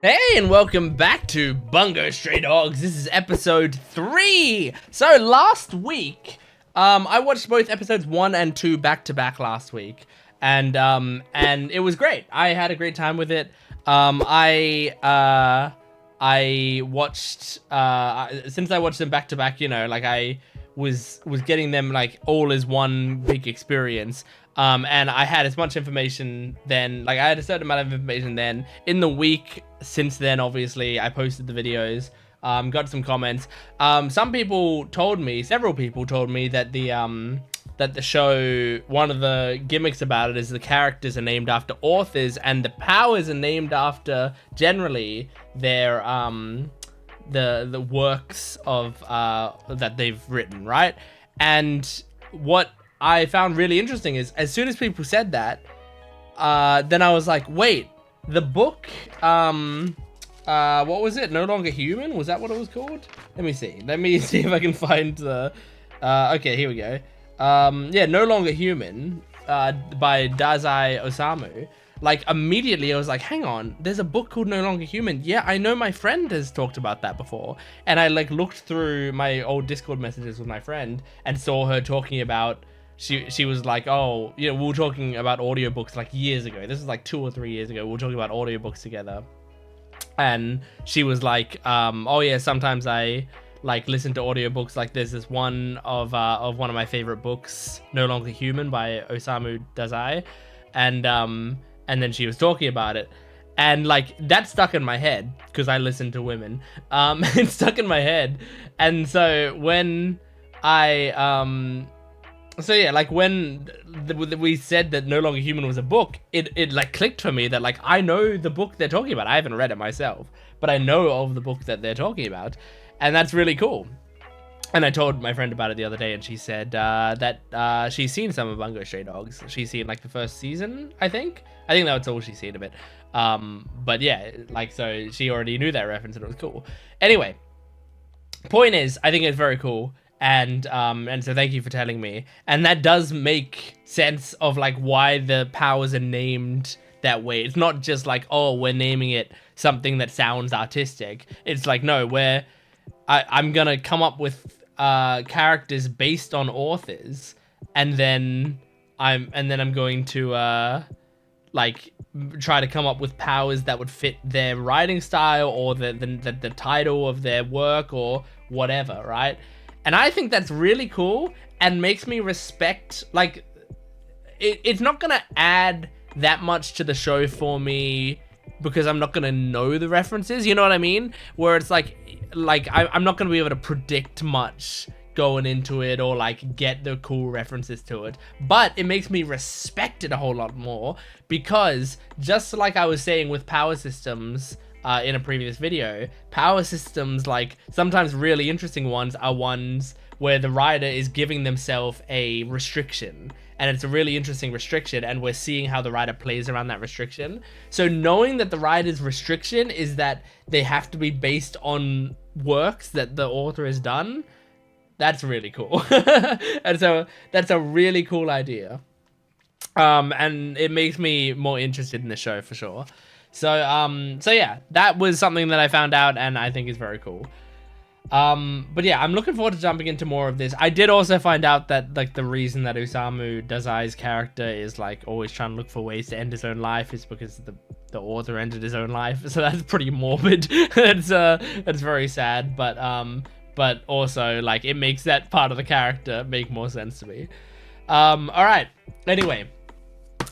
Hey, and welcome back to Bungo Stray Dogs. This is episode 3. So last week, I watched both episodes 1 and 2 back to back last week, and it was great. I had a great time with it. I watched since I watched them back to back, like I was getting them like all as one big experience. And I had as much information then, like I had a certain amount of information then. In the week since then, obviously, I posted the videos, got some comments. Several people told me that the show, one of the gimmicks about it is the characters are named after authors and the powers are named after generally their the works of that they've written, right? And what I found really interesting is as soon as people said that, then I was like, wait, the book, what was it? No Longer Human? Was that what it was called? Let me see if I can find the, okay, here we go. Yeah, No Longer Human, by Dazai Osamu. Like, immediately I was like, hang on, there's a book called No Longer Human. Yeah, I know my friend has talked about that before. And I like looked through my old Discord messages with my friend and saw her talking about, she was like, oh, we were talking about audiobooks like years ago. This is like 2 or 3 years ago. We were talking about audiobooks together. And she was like, oh yeah, sometimes I like listen to audiobooks. Like there's this one of one of my favorite books, No Longer Human by Osamu Dazai. And then she was talking about it. And like that stuck in my head because I listen to women. It stuck in my head. And so when so yeah, like when we said that No Longer Human was a book, it like clicked for me that like I know the book they're talking about. I haven't read it myself, but I know of the book that they're talking about, and that's really cool. And I told my friend about it the other day, and she said that she's seen some of Bungo Stray Dogs. She's seen like the first season, I think that's all she's seen of it. But yeah, like so she already knew that reference, and it was cool. Anyway, point is, I think it's very cool. And so thank you for telling me. And that does make sense of like why the powers are named that way. It's not just like, oh, we're naming it something that sounds artistic. It's like, no, I'm gonna come up with characters based on authors, and then I'm going to like try to come up with powers that would fit their writing style or the title of their work or whatever, right? And I think that's really cool and makes me respect, like, it's not going to add that much to the show for me because I'm not going to know the references, you know what I mean? Where it's like I'm not going to be able to predict much going into it or like get the cool references to it. But it makes me respect it a whole lot more because just like I was saying with power systems, in a previous video, power systems, like sometimes really interesting ones are ones where the writer is giving themselves a restriction, and it's a really interesting restriction, and we're seeing how the writer plays around that restriction. So knowing that the writer's restriction is that they have to be based on works that the author has done, that's really cool. And so that's a really cool idea, and it makes me more interested in the show for sure. So yeah, that was something that I found out and I think is very cool. But yeah, I'm looking forward to jumping into more of this. I did also find out that like the reason that Osamu Dazai's character is like always trying to look for ways to end his own life is because the author ended his own life. So that's pretty morbid. That's very sad, but also like it makes that part of the character make more sense to me. All right. Anyway,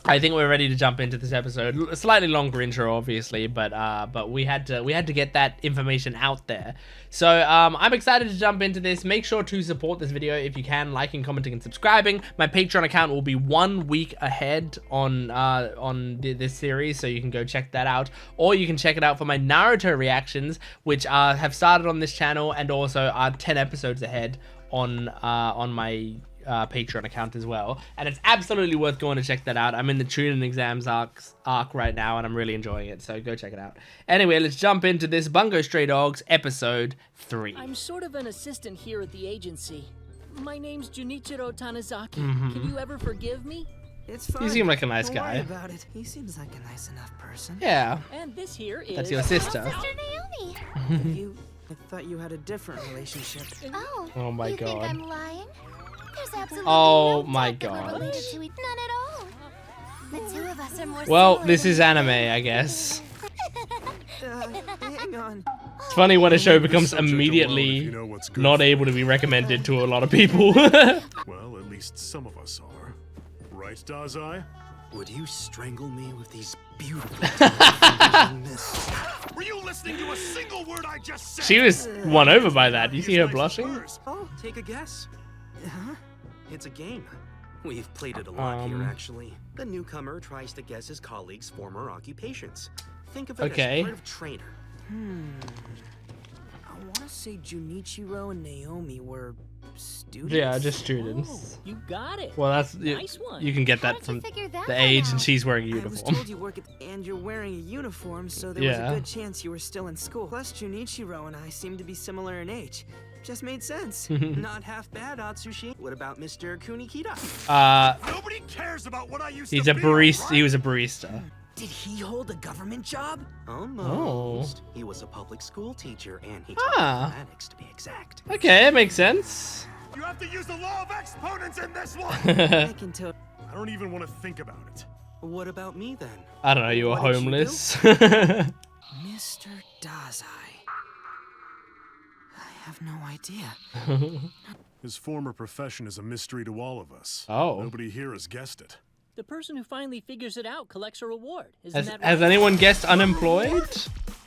I think we're ready to jump into this episode. A slightly longer intro, obviously, but we had to get that information out there. So I'm excited to jump into this. Make sure to support this video if you can, liking, commenting, and subscribing. My Patreon account will be 1 week ahead on this series, so you can go check that out, or you can check it out for my Naruto reactions, which have started on this channel and also are 10 episodes ahead on my Patreon account as well, and it's absolutely worth going to check that out. I'm in the Chunin exams arc right now, and I'm really enjoying it, so go check it out. Anyway, let's jump into this Bungo Stray Dogs episode 3. I'm sort of an assistant here at the agency. My name's Junichiro Tanizaki. Can you ever forgive me? It's fine. You seem like a nice Don't guy. worry about it. He seems like a nice enough person. Yeah. And this here is... That's your sister. Sister Naomi. I thought you had a different relationship. Oh. Oh my you think god. I'm lying? There's absolutely Oh no my doubt that we're god. related to each. None at all. The two of us are more Well, similar this than is we anime, think. I guess. Hang on. It's funny when a show becomes Subject alone, if immediately you know what's good not for able to be recommended to a lot of people. Well, at least some of us are. Right, Dazai? Would you strangle me with these beautiful fingers? Were you listening to a single word I just said? She was won over by that. You see her blushing? Oh, take a guess. It's a game. We've played it a lot here, actually. The newcomer tries to guess his colleagues' former occupations. Think of it Okay. as part of trainer. I want to say Junichiro and Naomi were students. Yeah, just students. Oh, you got it. Well, that's Nice one. you can get How that did from you figure that the one age, and out? she's wearing a I was uniform. told you work at, and you're wearing a uniform, so there was Yeah. a good chance you were still in school. Plus, Junichiro and I seem to be similar in age. Just made sense. Not half bad, Atsushi. What about Mr. Kunikita? Nobody cares about what I used He's to a be, barista. alright? He was a barista. Did he hold a government job? Almost. He was a public school teacher, and he taught Ah. mathematics to be exact. Okay, that makes sense. You have to use the law of exponents in this one! I can tell. I don't even want to think about it. What about me, then? I don't know. You were What did you do? homeless. Mr. Dazai. I have no idea. His former profession is a mystery to all of us. Oh. Nobody here has guessed it. The person who finally figures it out collects a reward. Isn't that Has right? anyone guessed unemployed?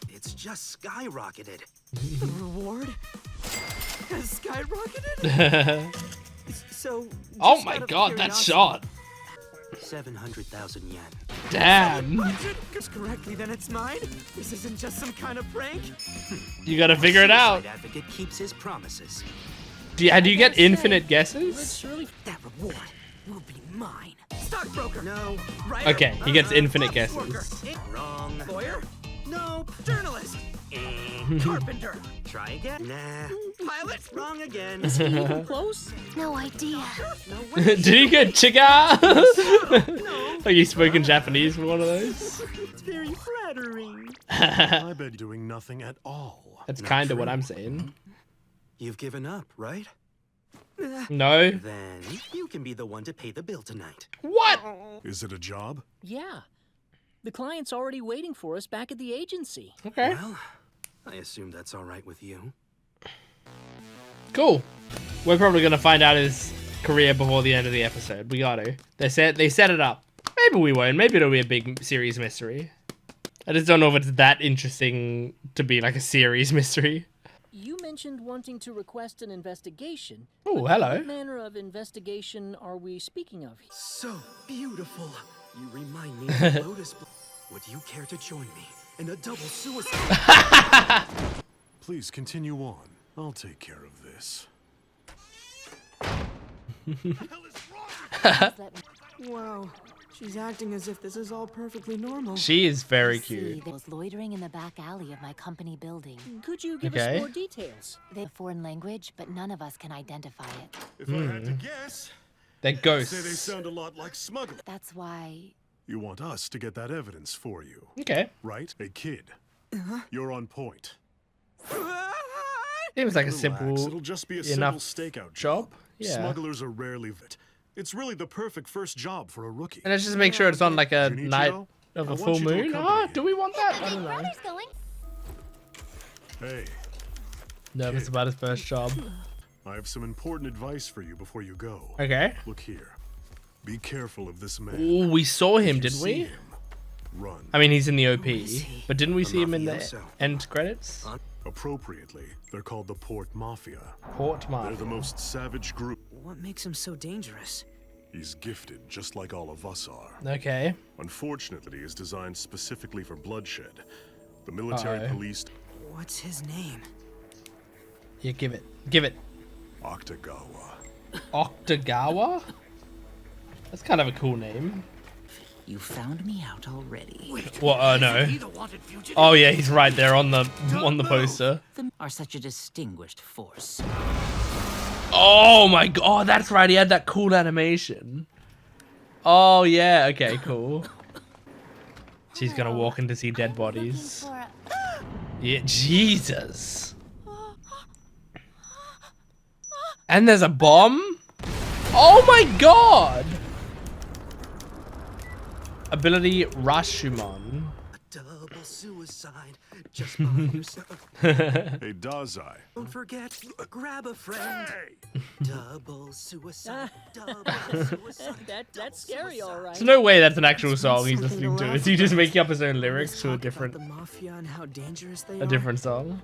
It's just skyrocketed. The reward has skyrocketed. So. Oh just my out of god, that curiosity- shot. 700,000 yen. Damn. Guess correctly, then it's mine. This isn't just some kind of prank. You gotta figure it out. Suicide advocate keeps his promises. Do you get infinite Let's guesses? surely... That reward will be mine. Stockbroker. No. Writer. Okay, he gets infinite Office guesses. worker. Wrong. Lawyer. Nope. Journalist. Carpenter. Try again. Nah. Pilot. Wrong again. Even close? No idea. Did he get chiga? Like he's spoken Japanese for one of those? It's very flattering. I bet doing nothing at all. That's Not kind of what true. I'm saying. You've given up, right? No? Then you can be the one to pay the bill tonight. What? Is it a job? Yeah. The client's already waiting for us back at the agency. Okay, Well, I assume that's all right with you. cool. We're probably gonna find out his career before the end of the episode. We gotta. They set it up. Maybe we won't. Maybe it'll be a big series mystery. I just don't know if it's that interesting to be like a series mystery. You mentioned wanting to request an investigation. Oh, but hello. What manner of investigation are we speaking of? So beautiful. You remind me of Lotus. Would you care to join me in a double suicide? Please continue on. I'll take care of this. Wow. She's acting as if this is all perfectly normal. She is very See, cute. there was loitering in the back alley of my company building. Could you give Okay. us more details? They foreign language, but none of us can identify it. If I had to guess, They're I'd say they ghosts. sound a lot like smugglers. That's why You want us to get that evidence for you, Okay. right? A kid. You're on point. Seems like a Relax, simple it'll just be a enough simple stakeout job. job. Yeah. Smugglers are rarely fit. It's really the perfect first job for a rookie. And let's just make sure it's on like a Junichiro, night of I a want full you to moon. accompany Ah, him. do we want that? I My don't know. brother's going. Hey, Nervous about his first job. I have some important advice for you before you go. Okay. Look here. Be careful of this man. Ooh, we saw him, If you didn't see we? him, run. I mean, he's in the OP, is he? but didn't we see him in the mafioso. end credits? Appropriately, they're called the Port Mafia. Port They're Mafia. the most savage group. What makes him so dangerous? He's gifted, just like all of us are. Okay. Unfortunately, is designed specifically for bloodshed. The military Uh-oh. police, What's his name? Yeah, give it. Give it. Octogawa. Octogawa? That's kind of a cool name. You found me out already. What? Oh no. Oh yeah, he's right there on the poster. Them are such a distinguished force. Oh my god, that's right. He had that cool animation. Oh yeah, okay, cool. She's gonna walk in to see dead bodies. Yeah, Jesus. And there's a bomb? Oh my god! Ability Rashomon. Double suicide. Just by yourself. Hey, Dazai. Don't forget, grab a friend. Double suicide. Double suicide. That's scary, all right. There's no way that's an actual song he's Something listening to. laugh Is he just about. making up his own lyrics Let's to a talk about different the mafia and how dangerous they a are. different song?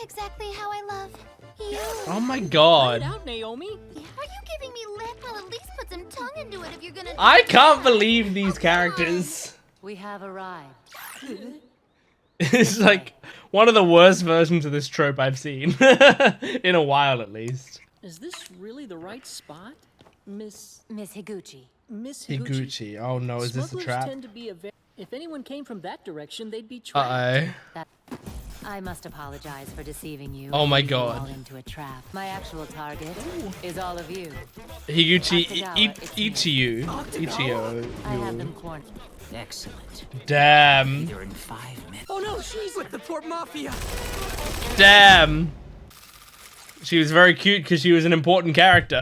Exactly how I love you. Oh my Let it god. out, Naomi. Yeah, are you giving me lip? Well, at least put some tongue into it if you're gonna. I can't believe these characters. We have arrived. It's like one of the worst versions of this trope I've seen. In a while, at least. Is this really the right spot? Miss Higuchi. Higuchi. Higuchi. Oh no, is this a Smugglers trap? tend to be if anyone came from that direction, they'd be trapped. Uh-oh. I must apologize for deceiving you. Oh my and leading you God. all into a trap. My actual target is all of you. Higuchi Octogawa, it's me. Ichiyu. I have them Ichiyo. cornered. Excellent. Damn. You're in 5 minutes. Oh no, she's With the Port Mafia. Damn. She was very cute because she was an important character.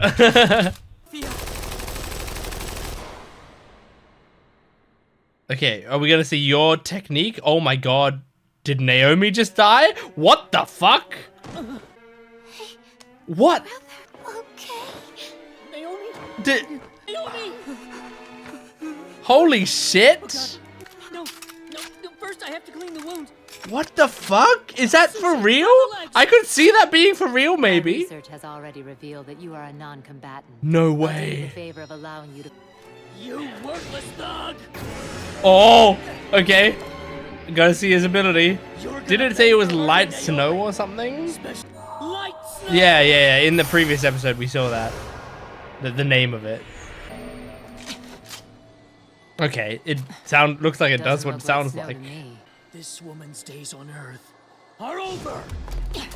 Okay, are we gonna see your technique? Oh my god. Did Naomi just die? What the fuck? What? Okay. Naomi. Did... Naomi. Holy shit! No, first I have to clean the wound. What the fuck? Is that for real? I could see that being for real, My maybe. research has already revealed that you are a non-combatant. No I'll do you the way. favor of allowing you to. You worthless thug. Oh, okay. Gotta see his ability. Did it say it was light snow or something? Lights. Yeah. In the previous episode, we saw that. The name of it. Okay, it looks like it does what it sounds Snow to like. me. This woman's days on Earth are over.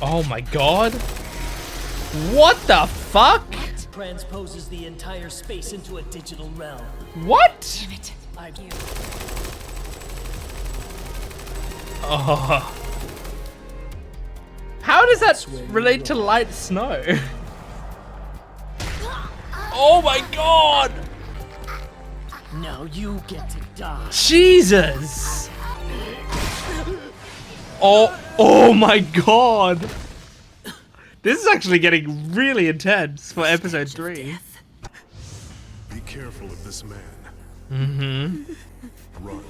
Oh my god. What the fuck? Transposes the entire space into a digital realm. What? I Oh. How does that relate to light snow? Oh my god! Now you get to die. Jesus! Oh my god! This is actually getting really intense for episode 3. Be careful of this man. Run.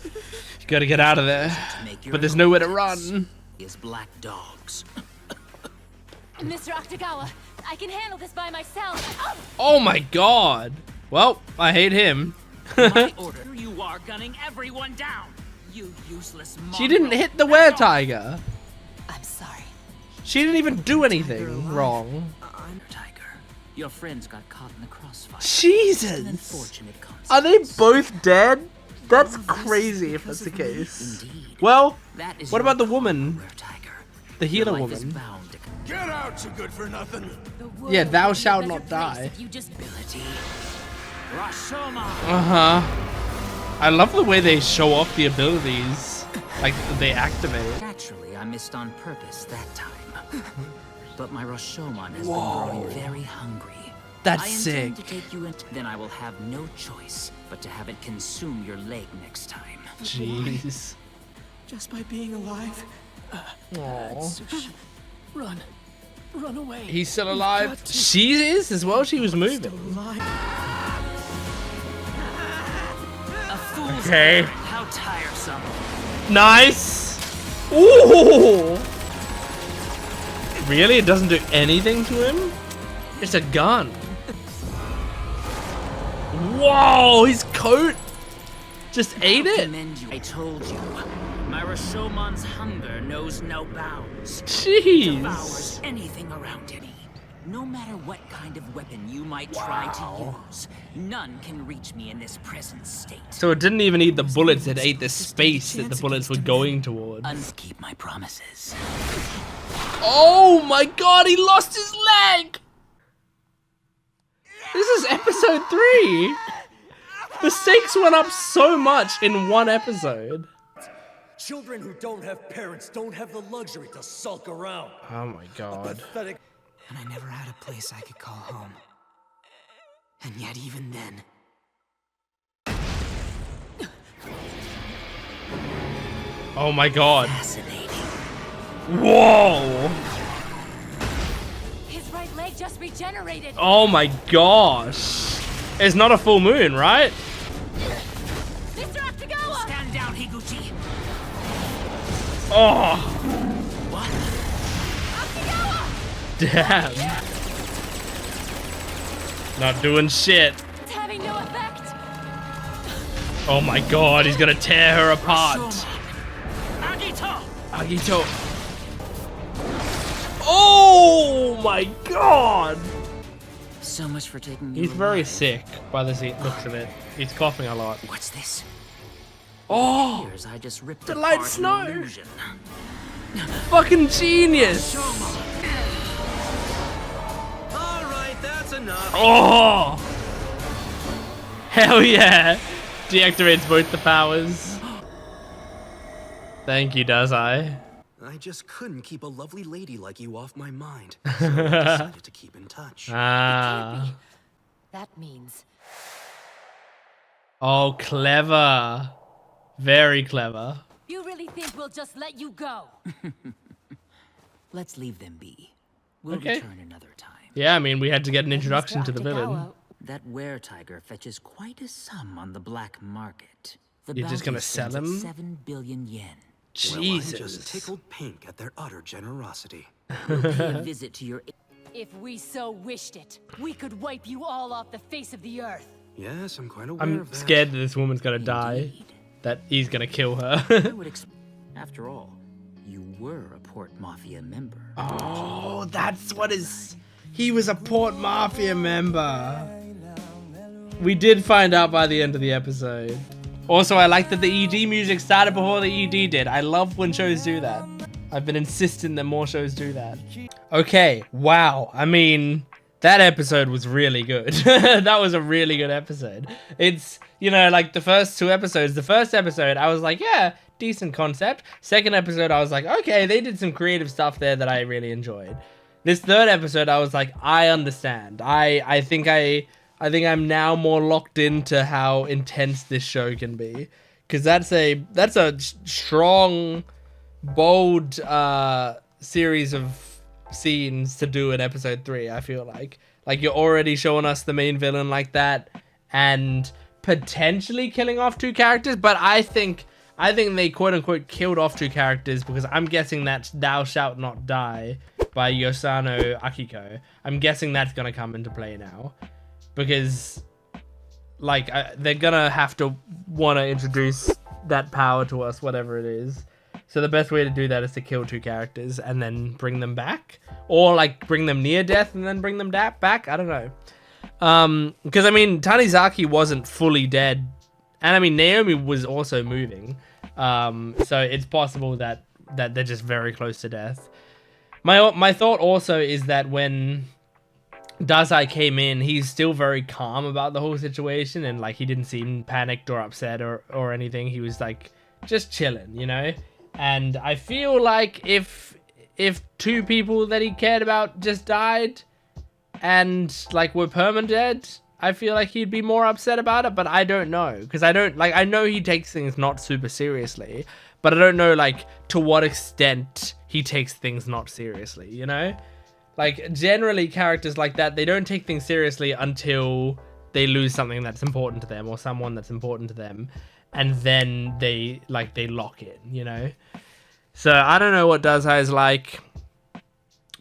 You gotta get out of there. Make your But there's nowhere to run. is black dogs. Mr. Octogawa, I can handle this by myself. Oh my god! Well, I hate him. My order. You are gunning everyone down. You useless She didn't hit the were-tiger. I'm sorry. She didn't even do anything wrong. Tiger. Your friends got caught in the crossfire. An Jesus! unfortunate consequence. Are they both dead? That's crazy if that's the case. Indeed. Well, That is what your about the call, woman? Rare Tiger. The Your healer life is woman. bound to Get out, you good for nothing. Yeah, thou shalt not die. You just ability. Rashoma. I love the way they show off the abilities. Like, they activate. Naturally, I missed on purpose that time. But my Rashomon has been growing very hungry. That's I sick. intend to take you in, then I will have no choice but to have it consume your leg next time. Jeez. Just by being alive. Aww. Run away. He's still alive. She is as well. She was moving. Alive. A fool's Okay. errand. How tiresome. Nice. Ooh. Really? It doesn't do anything to him? It's a gun. Whoa, his coat just ate I'll it. commend you. I told you. My Rashomon's hunger knows no bounds. Jeez. Devours anything around it. No matter what kind of weapon you might try to use, none can reach me in this present state. So it didn't even eat the bullets, it ate the space that the bullets were going towards. Keep my promises. Oh my god, he lost his leg! This is episode 3! The stakes went up so much in one episode. Children who don't have parents don't have the luxury to sulk around. Oh my god. Pathetic. And I never had a place I could call home. And yet even then... Oh my god. Fascinating. Whoa. His right leg just regenerated. Oh my gosh. It's not a full moon, right? Mr. Octogawa! Stand down, Higuchi. Oh. What? Octogawa! Damn. Not doing shit. It's having no effect. Oh my god, he's gonna tear her apart. Agito! Agito. Oh my god. So much for taking me He's very alive. sick by the looks of it. He's coughing a lot. What's this? Oh, Here's I just ripped the apart light an snow. illusion. fucking genius. Alright, that's enough. Oh. Hell yeah. Deactivates both the powers. Thank you, does I? I just couldn't keep a lovely lady like you off my mind. So I decided to keep in touch. Ah. That means Oh, clever. Very clever. you really think we'll just let you go? Let's leave them be. We'll Okay. return another time. Yeah, I mean, we had to get an introduction to the villain. Octogawa, That were-tiger fetches quite a sum on the black market. The You're just bounty gonna sell stands at him? 7 billion yen. Well, I'm just Jesus. tickled pink at their utter generosity. We'll pay a visit to your... If we so wished it, we could wipe you all off the face of the earth. Yes, I'm quite aware I'm of that. scared that this woman's gonna die. Indeed. That he's gonna kill her. I would After all, you were a Port Mafia member. Oh, that's what is... He was a Port Mafia member. We did find out by the end of the episode. Also, I like that the ED music started before the ED did. I love when shows do that. I've been insisting that more shows do that. Okay, wow. I mean, that episode was really good. That was a really good episode. It's, you know, like the first two episodes. The first episode, I was like, yeah, decent concept. Second episode, I was like, okay, they did some creative stuff there that I really enjoyed. This third episode, I was like, I understand. I think I'm now more locked into how intense this show can be, because that's a strong, bold series of scenes to do in episode 3. I feel like you're already showing us the main villain like that, and potentially killing off 2 characters. But I think they quote unquote killed off 2 characters, because I'm guessing that "Thou Shalt Not Die" by Yosano Akiko. I'm guessing that's gonna come into play now. Because, like, they're gonna have to want to introduce that power to us, whatever it is. So the best way to do that is to kill 2 characters and then bring them back. Or, like, bring them near death and then bring them back. I don't know. Because, I mean, Tanizaki wasn't fully dead. And, I mean, Naomi was also moving. So it's possible that they're just very close to death. My thought also is that when Dazai came in, he's still very calm about the whole situation, and like he didn't seem panicked or upset or anything. He was like just chilling, you know. And I feel like if 2 people that he cared about just died and like were permanent dead, I feel like he'd be more upset about it. But I don't know, because I know he takes things not super seriously, but I don't know like to what extent he takes things not seriously, you know. Like, generally, characters like that, they don't take things seriously until they lose something that's important to them or someone that's important to them. And then they lock in, you know? So, I don't know what Dazai's like.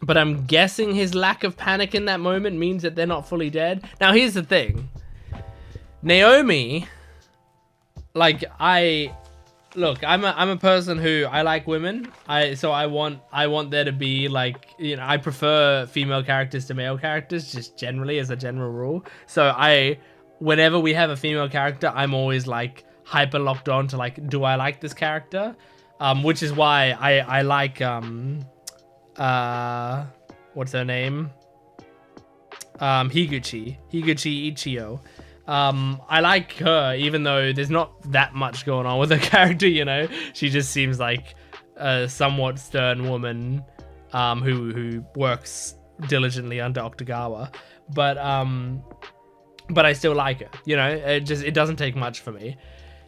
But I'm guessing his lack of panic in that moment means that they're not fully dead. Now, here's the thing. Naomi, like, Look, I'm a person who I like women. So I want there to be like, you know, I prefer female characters to male characters, just generally as a general rule. So whenever we have a female character, I'm always like hyper locked on to like, do I like this character? Which is why I like what's her name? Higuchi Ichio. I like her, even though there's not that much going on with her character, you know? She just seems like a somewhat stern woman who works diligently under Octogawa. But I still like her, you know? It doesn't take much for me.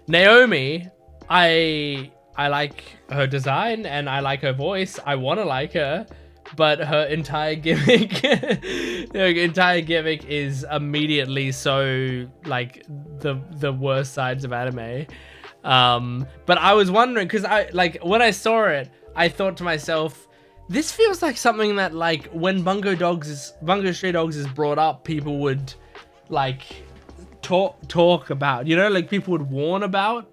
Naomi, I like her design and I like her voice. I want to like her. But her entire gimmick, is immediately so like the worst sides of anime. But I was wondering, because when I saw it, I thought to myself, this feels like something that like when Bungo Stray Dogs is brought up, people would like talk about, you know, like people would warn about,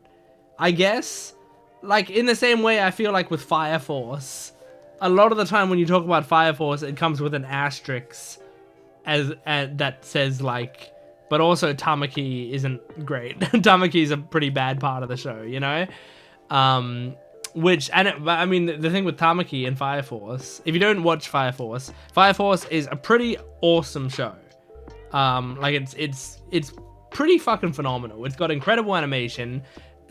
I guess. Like in the same way I feel like with Fire Force. A lot of the time when you talk about Fire Force, it comes with an asterisk as that says like, but also Tamaki isn't great. Tamaki is a pretty bad part of the show, you know? I mean, the thing with Tamaki and Fire Force, if you don't watch Fire Force is a pretty awesome show. Like it's pretty fucking phenomenal. It's got incredible animation,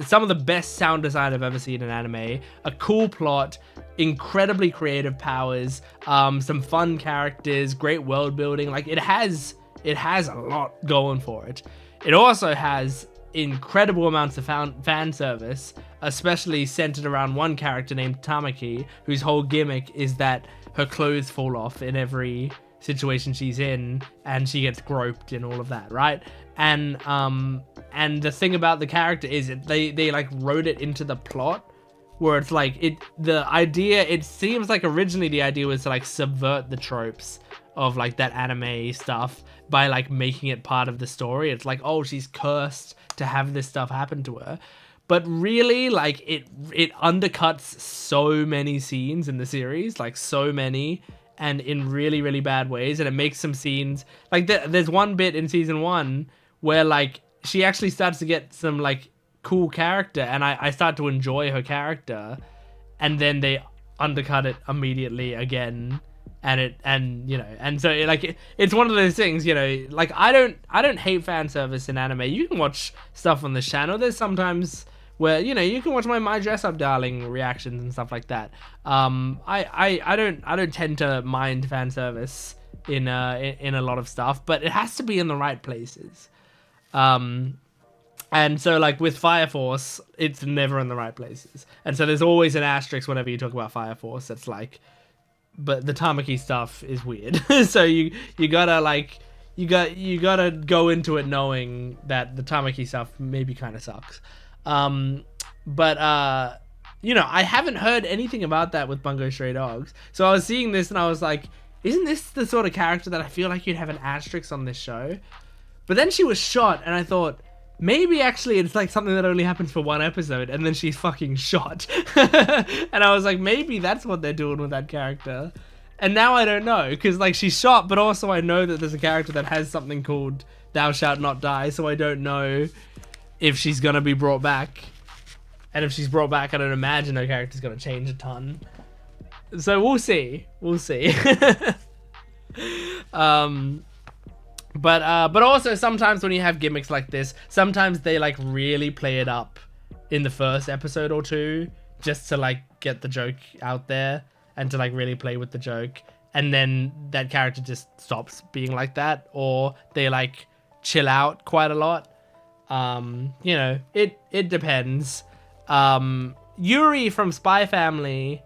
some of the best sound design I've ever seen in anime, a cool plot, incredibly creative powers, some fun characters, great world building. Like it has a lot going for it. It also has incredible amounts of fan service, especially centered around one character named Tamaki, whose whole gimmick is that her clothes fall off in every situation she's in and she gets groped and all of that, right? And the thing about the character is they like wrote it into the plot where it's like it seems like originally the idea was to like subvert the tropes of like that anime stuff by like making it part of the story. It's like, oh, she's cursed to have this stuff happen to her. But really, like it undercuts so many scenes in the series, like so many, and in really, really bad ways. And it makes some scenes like there's one bit in season 1 where like she actually starts to get some like cool character, and I start to enjoy her character, and then they undercut it immediately again, and so it's one of those things, you know, like I don't hate fan service in anime. You can watch stuff on the channel. There's sometimes where, you know, you can watch my Dress Up Darling reactions and stuff like that. I don't tend to mind fan service in a lot of stuff, but it has to be in the right places. And so like with Fire Force, it's never in the right places. And so there's always an asterisk whenever you talk about Fire Force. That's like, but the Tamaki stuff is weird. So you gotta like, you gotta go into it knowing that the Tamaki stuff maybe kind of sucks. But you know, I haven't heard anything about that with Bungo Stray Dogs. So I was seeing this and I was like, isn't this the sort of character that I feel like you'd have an asterisk on this show? But then she was shot and I thought, maybe actually it's like something that only happens for one episode and then she's fucking shot. And I was like, maybe that's what they're doing with that character. And now I don't know, because like she's shot, but also I know that there's a character that has something called Thou Shalt Not Die, so I don't know if she's gonna be brought back. And if she's brought back, I don't imagine her character's gonna change a ton. So we'll see. We'll see. But also sometimes when you have gimmicks like this, sometimes they like really play it up in the first episode or two just to like get the joke out there and to like really play with the joke, and then that character just stops being like that, or they like chill out quite a lot. You know, it depends. Yuri from Spy Family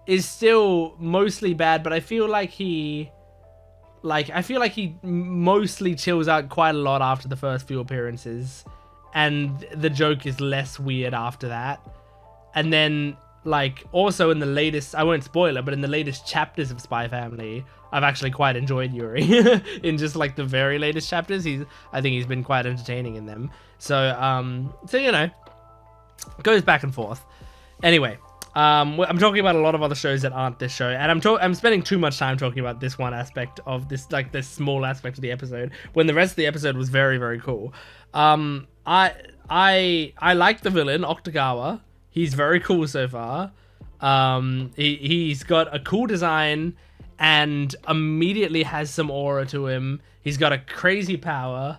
is still mostly bad, but I feel like he mostly chills out quite a lot after the first few appearances, and the joke is less weird after that. And then like also in the latest, I won't spoil it, but in the latest chapters of Spy Family, I've actually quite enjoyed Yuri. In just like the very latest chapters, I think he's been quite entertaining in them. So so you know, goes back and forth. Anyway, I'm talking about a lot of other shows that aren't this show, and I'm spending too much time talking about this one aspect of this, like this small aspect of the episode, when the rest of the episode was very, very cool. I like the villain Octogawa. He's very cool so far. He's got a cool design and immediately has some aura to him. He's got a crazy power.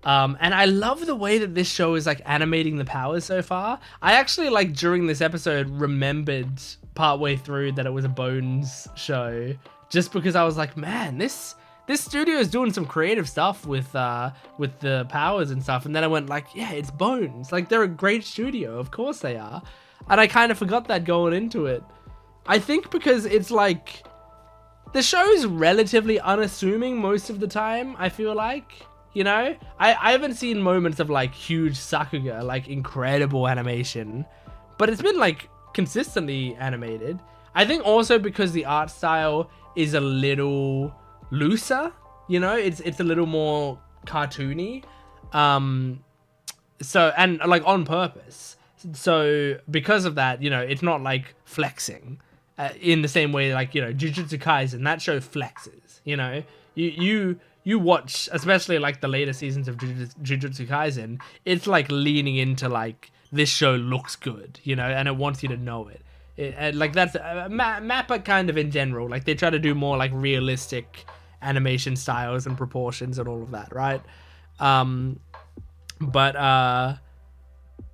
And I love the way that this show is like animating the powers so far. I actually like during this episode remembered partway through that it was a Bones show, just because I was like, man, this studio is doing some creative stuff with the powers and stuff. And then I went like, yeah, it's Bones. Like, they're a great studio, of course they are. And I kind of forgot that going into it. I think because it's like the show is relatively unassuming most of the time, I feel like. You know, I haven't seen moments of like huge Sakuga, like incredible animation, but it's been like consistently animated. I think also because the art style is a little looser, you know, it's a little more cartoony. So, and like on purpose. So because of that, you know, it's not like flexing in the same way like, you know, Jujutsu Kaisen, that show flexes, you know, you watch, especially like the later seasons of Jujutsu Kaisen, it's like leaning into like, this show looks good, you know, and it wants you to know it. Like that's Mappa kind of in general, like they try to do more like realistic animation styles and proportions and all of that, right?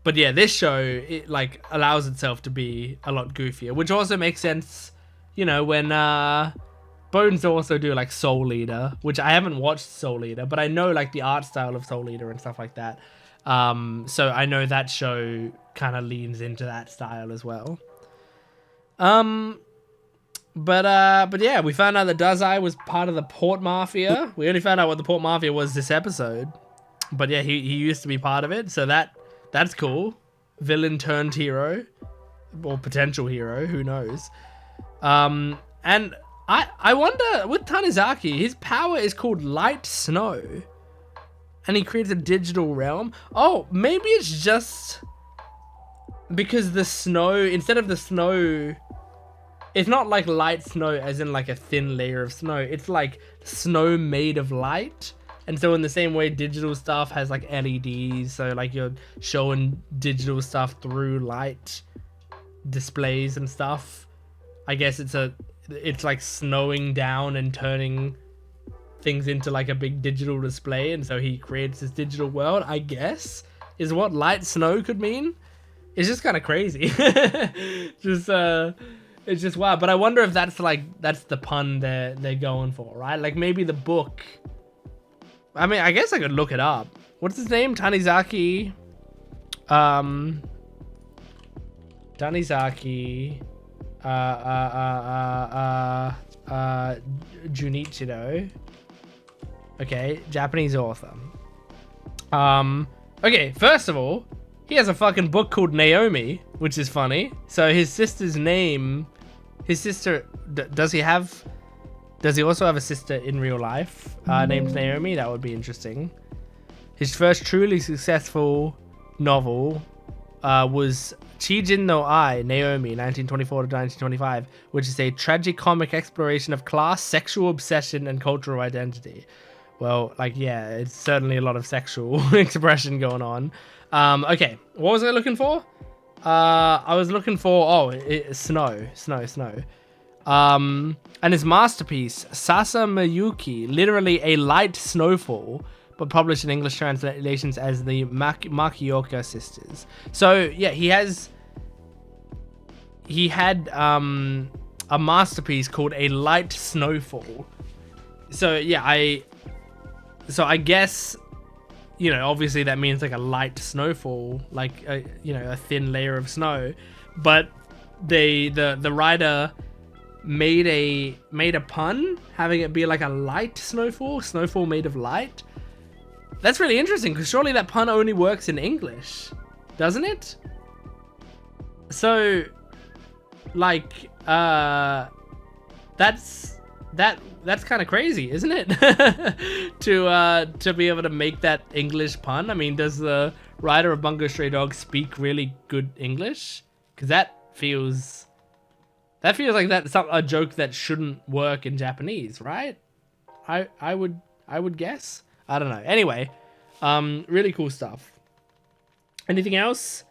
But yeah, this show, it like allows itself to be a lot goofier, which also makes sense, you know, when Bones also do like Soul Eater, which I haven't watched Soul Eater, but I know like the art style of Soul Eater and stuff like that. So I know that show kind of leans into that style as well. But yeah, we found out that Dazai was part of the Port Mafia. We only found out what the Port Mafia was this episode, but yeah, he used to be part of it. So that's cool. Villain turned hero, or potential hero, who knows? And I wonder, with Tanizaki, his power is called Light Snow. And he creates a digital realm. Oh, maybe it's just because the snow, instead of the snow, it's not like light snow as in like a thin layer of snow. It's like snow made of light. And so in the same way, digital stuff has like LEDs. So like you're showing digital stuff through light displays and stuff. I guess it's like snowing down and turning things into like a big digital display, and so he creates this digital world, I guess, is what light snow could mean. It's just kind of crazy. It's just wild. But I wonder if that's the pun they're going for, right? Like maybe the book, I mean, I guess I could look it up. What's his name? Tanizaki Junichiro. Okay, Japanese author. Okay, first of all, he has a fucking book called Naomi, which is funny. So his sister's name, does he also have a sister in real life named Naomi? That would be interesting. His first truly successful novel was Chijin no Ai, Naomi, 1924 to 1925, which is a tragicomic exploration of class, sexual obsession, and cultural identity. Well, like, yeah, it's certainly a lot of sexual expression going on. Okay, what was I looking for? I was looking for, snow. And his masterpiece, Sasa Mayuki, literally a light snowfall, but published in English translations as the Makioka sisters. So yeah, he had a masterpiece called A Light Snowfall. So yeah, I guess, you know, obviously that means like a light snowfall, like a thin layer of snow, but the writer made a pun having it be like a light snowfall made of light. That's really interesting, because surely that pun only works in English, doesn't it? So like that's kind of crazy, isn't it? to be able to make that English pun. I mean, does the writer of Bungo Stray Dogs speak really good English? Because that feels like that's a joke that shouldn't work in Japanese, right? I would guess. I don't know. Anyway, really cool stuff. Anything else?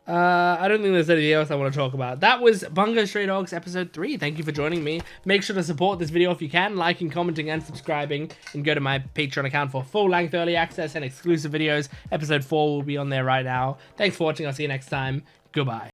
I don't think there's anything else I want to talk about. That was Bungo Stray Dogs episode 3. Thank you for joining me. Make sure to support this video if you can, liking, commenting, and subscribing. And go to my Patreon account for full-length early access and exclusive videos. Episode 4 will be on there right now. Thanks for watching. I'll see you next time. Goodbye.